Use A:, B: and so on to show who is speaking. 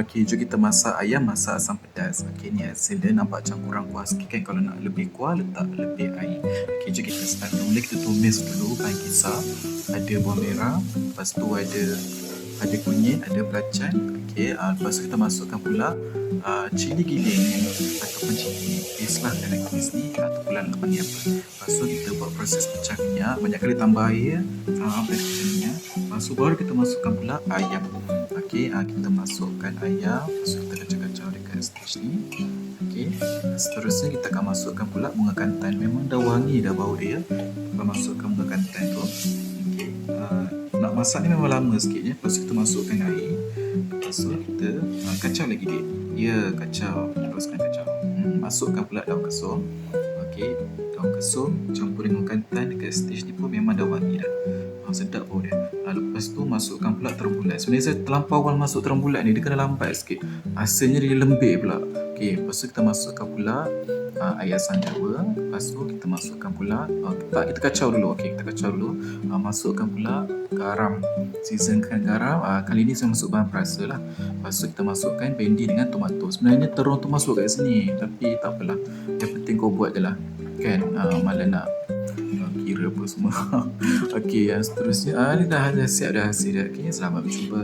A: Okey, jom kita masak ayam masak asam pedas. Okey, ni hasil dia nampak macam kurang kuah sikit kan. Kalau nak lebih kuah, letak lebih air. Okey, jom kita start. Mula kita tumis dulu bahan kisar. Ada bawang merah, lepas tu ada kunyit, ada belacan. Okey, lepas tu kita masukkan pula cili giling ataupun cili paste lah dalam kumis ni, atau pula nak panggil apa. Lepas tu kita buat proses pecah minyak. Banyak kali tambah air, sampai pecah minyak. Lepas tu baru kita masukkan pula ayam. Okey, kita masukkan ayam. Lepas tu kita kacau-kacau dekat stage ni. Okey, seterusnya kita akan masukkan pula bunga kantan. Memang dah wangi dah bau dia. Kita masukkan bunga kantan tu. Okey, nak masak ni memang lama sikit je. Lepas tu kita masukkan air. Lepas tu kita kacau lagi dia. Ya, kacau. Teruskan kacau. Masukkan pula daun kesum. Okey, daun kesum campur dengan kantan dekat stage ni pun memang dah wangi dah. Sedap bau dia. Lepas tu masukkan pula terembulat. Sebenarnya saya terlampau awal masuk terembulat ni, dia kena lambat sikit. Hasilnya dia lembik pula. Okey, lepas tu kita masukkan pula air asam jawa. Lepas tu kita masukkan pula kita kacau dulu. Okey, kita kacau dulu. Masukkan pula garam. Seasonkan garam. Kali ni saya masuk bahan perasa lah. Lepas tu kita masukkan bendi dengan tomato. Sebenarnya terung tu masuk kat sini, tapi tak apalah. Yang penting kau buat je lah. Kan, malah nak kira apa semua. Okey, yang seterusnya ni dah siap dah hasil dah. Okey, selamat berjumpa.